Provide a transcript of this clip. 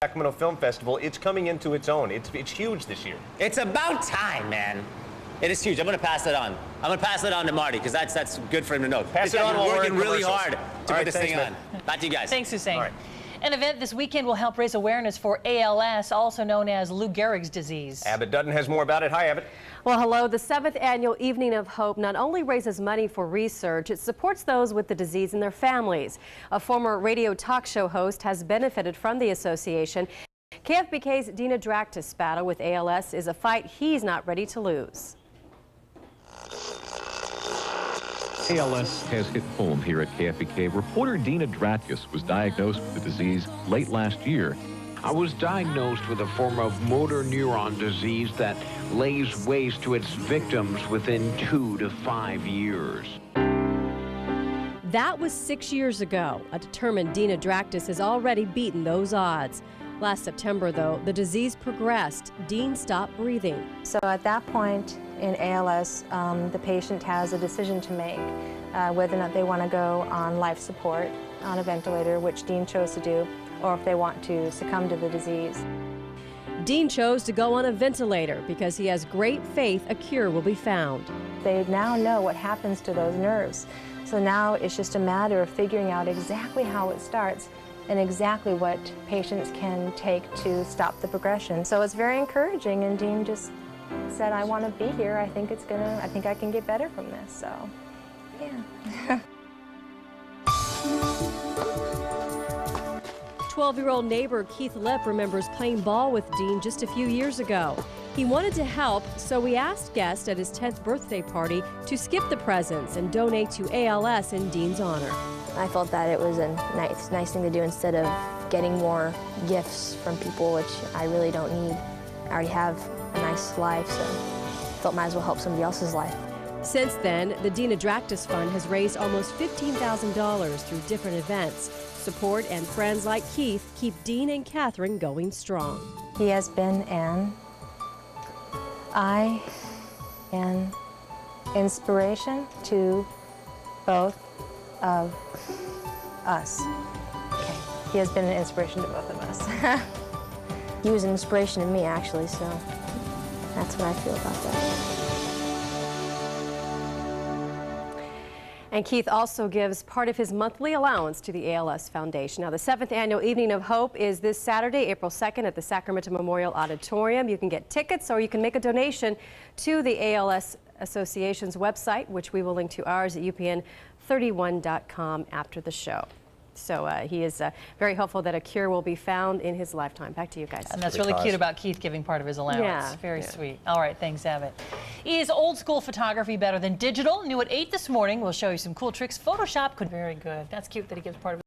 Sacramento Film Festival, it's coming into its own. It's huge this year. It's about time, man. It is huge. I'm going to pass it on. I'm going to pass it on to Marty because that's good for him to know. Pass it on while we're we're in working really commercials. hard to All put this thing man. on. Back to you guys. Thanks, Hussein. All right. An event this weekend will help raise awareness for ALS, also known as Lou Gehrig's disease. Abbott Dutton has more about it. Hi, Abbott. Well, hello. The 7th annual Evening of Hope not only raises money for research, it supports those with the disease and their families. A former radio talk show host has benefited from the association. KFBK's Dina Draktis' battle with ALS is a fight he's not ready to lose. ALS has hit home here at KFBK. Reporter Dina Draktis was diagnosed with the disease late last year. I was diagnosed with a form of motor neuron disease that lays waste to its victims within 2 to 5 years. That was 6 years ago. A determined Dina Draktis has already beaten those odds. Last September, though, the disease progressed. Dean stopped breathing. So at that point in ALS, the patient has a decision to make, whether or not they want to go on life support, on a ventilator, which Dean chose to do, or if they want to succumb to the disease. Dean chose to go on a ventilator because he has great faith a cure will be found. They now know what happens to those nerves. So now it's just a matter of figuring out exactly how it starts and exactly what patients can take to stop the progression. So it's very encouraging, and Dean just said, I want to be here. I think I can get better from this, so yeah. 12-year-old neighbor Keith Lipp remembers playing ball with Dean just a few years ago. He wanted to help, so we asked guests at his 10th birthday party to skip the presents and donate to ALS in Dean's honor. I felt that it was a nice thing to do instead of getting more gifts from people, which I really don't need. I already have a nice life, so I felt might as well help somebody else's life. Since then, the Dina Draktis Fund has raised almost $15,000 through different events. Support and friends like Keith keep Dean and Catherine going strong. He has been an inspiration to both of us. Okay. He has been an inspiration to both of us. He was an inspiration to me, actually, so that's what I feel about that. And Keith also gives part of his monthly allowance to the ALS Foundation. Now, the 7th annual Evening of Hope is this Saturday, April 2nd at the Sacramento Memorial Auditorium. You can get tickets or you can make a donation to the ALS Association's website, which we will link to ours at upn31.com after the show. So he is very hopeful that a cure will be found in his lifetime. Back to you guys. And that's really cute about Keith giving part of his allowance. Yeah. Very sweet. All right, thanks, Abbott. Is old school photography better than digital? New at 8 this morning, we'll show you some cool tricks Photoshop could. Very good. That's cute that he gives part of